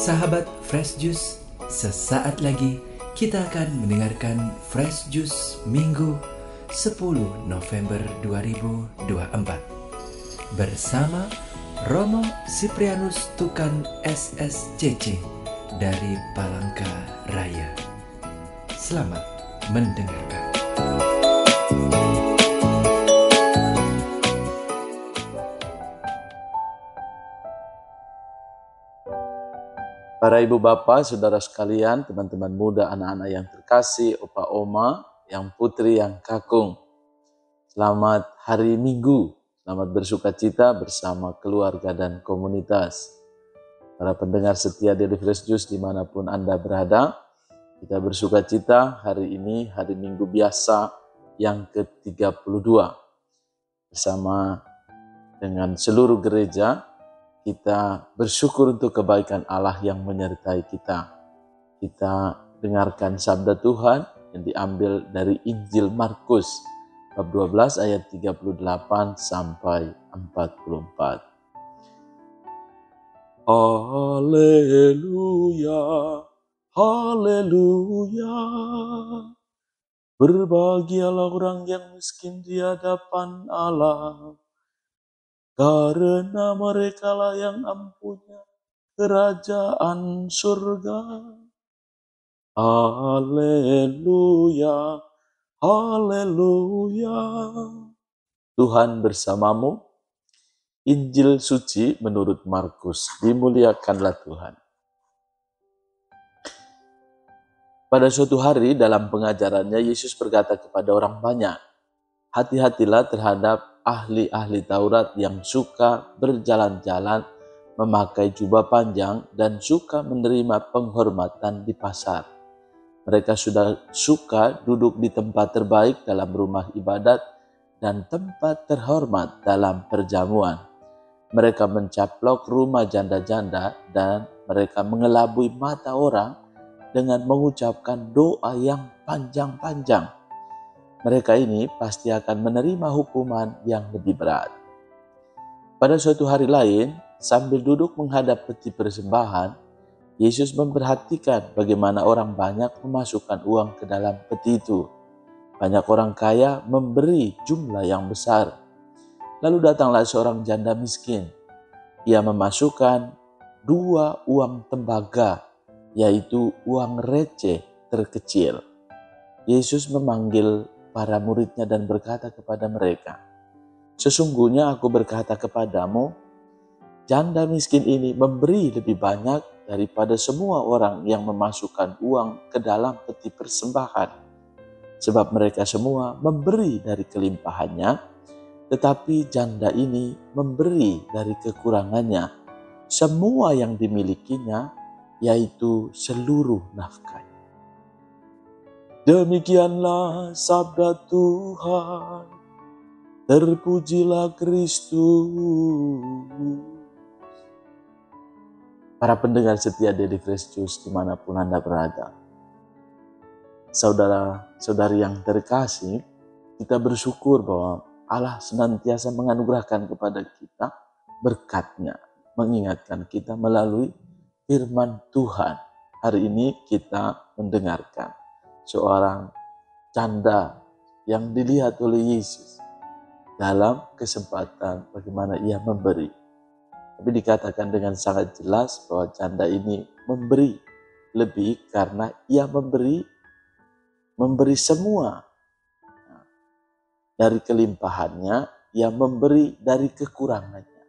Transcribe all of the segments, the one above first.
Sahabat Fresh Juice, sesaat lagi kita akan mendengarkan Fresh Juice Minggu 10 November 2024 bersama Romo Siprianus Tukan SSCC dari Palangka Raya. Selamat mendengarkan. Para ibu bapak, saudara sekalian, teman-teman muda, anak-anak yang terkasih, opa oma, yang putri, yang kakung. Selamat hari Minggu, selamat bersuka cita bersama keluarga dan komunitas. Para pendengar setia Daily Fresh Juice dimanapun Anda berada, kita bersuka cita hari ini, hari Minggu biasa yang ke-32. Bersama dengan seluruh gereja, kita bersyukur untuk kebaikan Allah yang menyertai kita. Kita dengarkan sabda Tuhan yang diambil dari Injil Markus bab 12 ayat 38 sampai 44. Haleluya, haleluya. Berbahagialah orang yang miskin di hadapan Allah, karena merekalah yang mempunyai kerajaan surga. Haleluya, haleluya. Tuhan bersamamu. Injil suci menurut Markus. Dimuliakanlah Tuhan. Pada suatu hari dalam pengajarannya, Yesus berkata kepada orang banyak, hati-hatilah terhadap ahli-ahli Taurat yang suka berjalan-jalan, memakai jubah panjang, dan suka menerima penghormatan di pasar. Mereka sudah suka duduk di tempat terbaik dalam rumah ibadat dan tempat terhormat dalam perjamuan. Mereka mencaplok rumah janda-janda dan mereka mengelabui mata orang dengan mengucapkan doa yang panjang-panjang. Mereka ini pasti akan menerima hukuman yang lebih berat. Pada suatu hari lain, sambil duduk menghadap peti persembahan, Yesus memperhatikan bagaimana orang banyak memasukkan uang ke dalam peti itu. Banyak orang kaya memberi jumlah yang besar. Lalu datanglah seorang janda miskin. Ia memasukkan 2 uang tembaga, yaitu uang receh terkecil. Yesus memanggil para muridnya dan berkata kepada mereka, sesungguhnya aku berkata kepadamu, janda miskin ini memberi lebih banyak daripada semua orang yang memasukkan uang ke dalam peti persembahan. Sebab mereka semua memberi dari kelimpahannya, tetapi janda ini memberi dari kekurangannya, semua yang dimilikinya, yaitu seluruh nafkahnya. Demikianlah sabda Tuhan, terpujilah Kristus. Para pendengar setia Daily Fresh Juice dimanapun Anda berada, saudara-saudari yang terkasih, kita bersyukur bahwa Allah senantiasa menganugerahkan kepada kita berkat-Nya, mengingatkan kita melalui firman Tuhan. Hari ini kita mendengarkan seorang janda yang dilihat oleh Yesus dalam kesempatan bagaimana ia memberi. Tapi dikatakan dengan sangat jelas bahwa janda ini memberi lebih karena ia memberi semua. Dari kelimpahannya, ia memberi dari kekurangannya.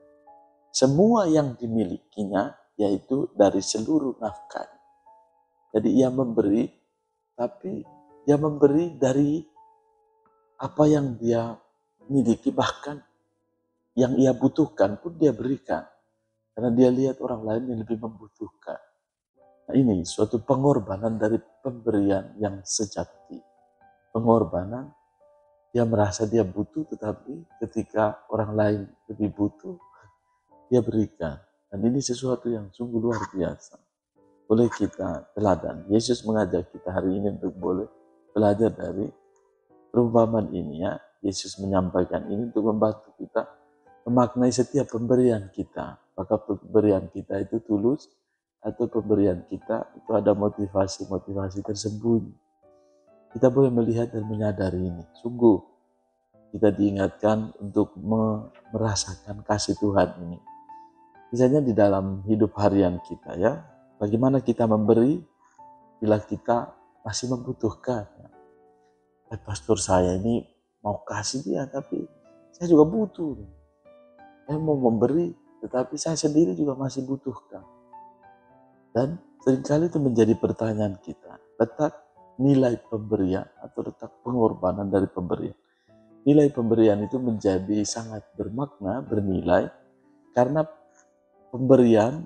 Semua yang dimilikinya, yaitu dari seluruh nafkah. Jadi ia memberi, tapi dia memberi dari apa yang dia miliki, bahkan yang ia butuhkan pun dia berikan. Karena dia lihat orang lain yang lebih membutuhkan. Nah, ini suatu pengorbanan dari pemberian yang sejati. Pengorbanan, dia merasa dia butuh, tetapi ketika orang lain lebih butuh, dia berikan. Dan ini sesuatu yang sungguh luar biasa. Boleh kita teladan. Yesus mengajak kita hari ini untuk boleh belajar dari perumpamaan ini ya. Yesus menyampaikan ini untuk membantu kita memaknai setiap pemberian kita. Maka pemberian kita itu tulus atau pemberian kita itu ada motivasi-motivasi tersembunyi. Kita boleh melihat dan menyadari ini. Sungguh kita diingatkan untuk merasakan kasih Tuhan ini. Misalnya di dalam hidup harian kita ya, bagaimana kita memberi bila kita masih membutuhkan. Pastor saya ini mau kasih dia, tapi saya juga butuh. Saya mau memberi, tetapi saya sendiri juga masih butuhkan. Dan seringkali itu menjadi pertanyaan kita, letak nilai pemberian atau letak pengorbanan dari pemberian. Nilai pemberian itu menjadi sangat bermakna, bernilai, karena pemberian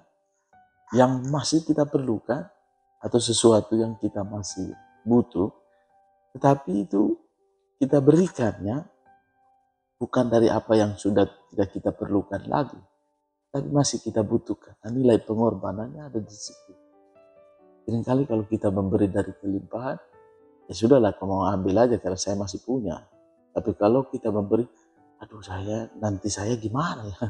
yang masih kita perlukan atau sesuatu yang kita masih butuh, tetapi itu kita berikannya bukan dari apa yang sudah tidak kita perlukan lagi, tapi masih kita butuhkan. Nah, nilai pengorbanannya ada di situ. Seringkali kalau kita memberi dari kelimpahan, ya sudahlah, kamu mau ambil aja karena saya masih punya. Tapi kalau kita memberi, aduh nanti saya gimana ya?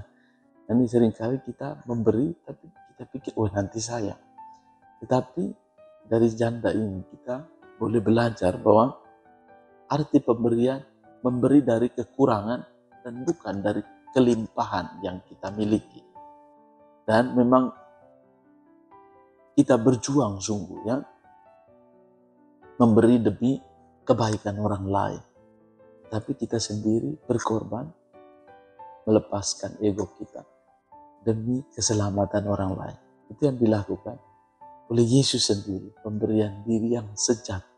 Nanti seringkali kita memberi, tapi kita pikir, nanti saya. Tetapi dari janda ini kita boleh belajar bahwa arti pemberian memberi dari kekurangan dan bukan dari kelimpahan yang kita miliki. Dan memang kita berjuang sungguh ya, memberi demi kebaikan orang lain. Tapi kita sendiri berkorban, melepaskan ego kita demi keselamatan orang lain. Itu yang dilakukan oleh Yesus sendiri, pemberian diri yang sejati.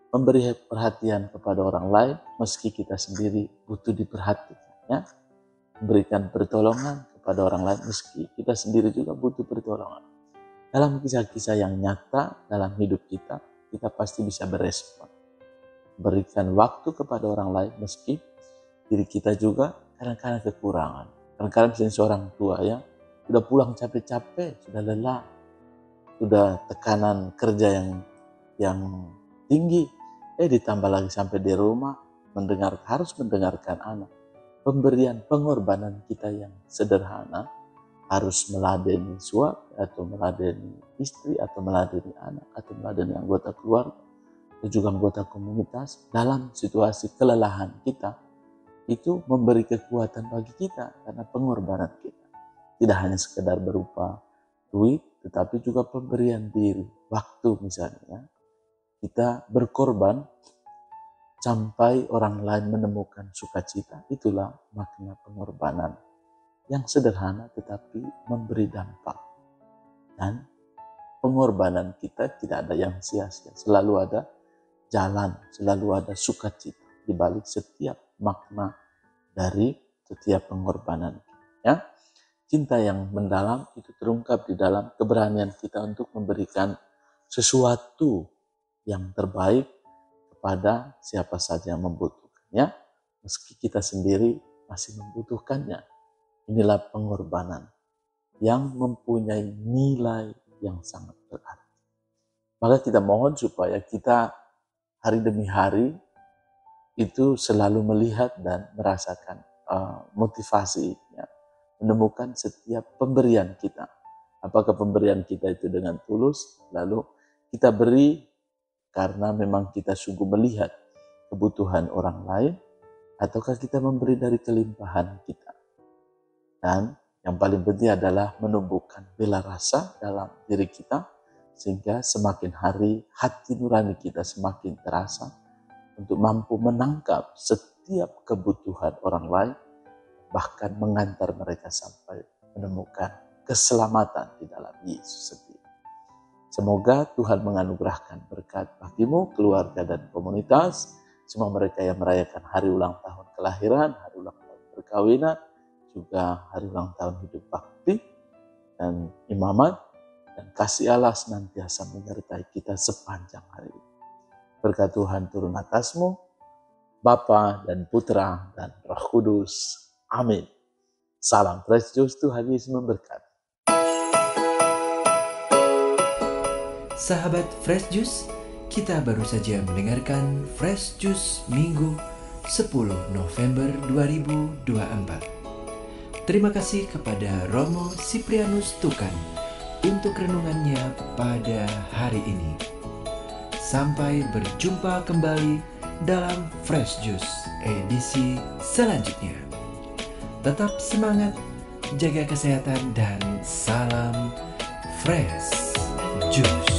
Memberi perhatian kepada orang lain meski kita sendiri butuh diperhatikan. Ya. Memberikan pertolongan kepada orang lain meski kita sendiri juga butuh pertolongan. Dalam kisah-kisah yang nyata dalam hidup kita, kita pasti bisa berespon. Berikan waktu kepada orang lain meski diri kita juga kadang-kadang kekurangan. Kadang-kadang misalnya seorang tua ya, sudah pulang capek-capek, sudah lelah, sudah tekanan kerja yang tinggi, ditambah lagi sampai di rumah harus mendengarkan anak. Pemberian pengorbanan kita yang sederhana, harus meladeni suami atau meladeni istri atau meladeni anak atau meladeni anggota keluarga atau juga anggota komunitas dalam situasi kelelahan kita, itu memberi kekuatan bagi kita karena pengorbanan kita. Tidak hanya sekedar berupa duit, tetapi juga pemberian diri, waktu misalnya. Kita berkorban sampai orang lain menemukan sukacita. Itulah makna pengorbanan yang sederhana tetapi memberi dampak. Dan pengorbanan kita tidak ada yang sia-sia. Selalu ada jalan, selalu ada sukacita di balik setiap makna dari setiap pengorbanan. Ya. Cinta yang mendalam itu terungkap di dalam keberanian kita untuk memberikan sesuatu yang terbaik kepada siapa saja yang membutuhkannya, meski kita sendiri masih membutuhkannya. Inilah pengorbanan yang mempunyai nilai yang sangat berarti. Maka kita mohon supaya kita hari demi hari itu selalu melihat dan merasakan motivasi, ya, menemukan setiap pemberian kita. Apakah pemberian kita itu dengan tulus, lalu kita beri karena memang kita sungguh melihat kebutuhan orang lain, ataukah kita memberi dari kelimpahan kita. Dan yang paling penting adalah menumbuhkan bela rasa dalam diri kita, sehingga semakin hari hati nurani kita semakin terasa untuk mampu menangkap setiap kebutuhan orang lain, bahkan mengantar mereka sampai menemukan keselamatan di dalam Yesus sendiri. Semoga Tuhan menganugerahkan berkat bagimu, keluarga dan komunitas, semua mereka yang merayakan hari ulang tahun kelahiran, hari ulang tahun perkawinan, juga hari ulang tahun hidup bakti dan imamat, dan kasih Allah senantiasa menyertai kita sepanjang hari ini. Berkat Tuhan turun atasmu, Bapa dan Putra dan Roh Kudus. Amin. Salam Fresh Juice, Tuhan Yesus memberkati. Sahabat Fresh Juice, kita baru saja mendengarkan Fresh Juice Minggu 10 November 2024. Terima kasih kepada Romo Siprianus Tukan, untuk renungannya pada hari ini. Sampai berjumpa kembali dalam Fresh Juice edisi selanjutnya. Tetap semangat, jaga kesehatan, dan salam Fresh Juice.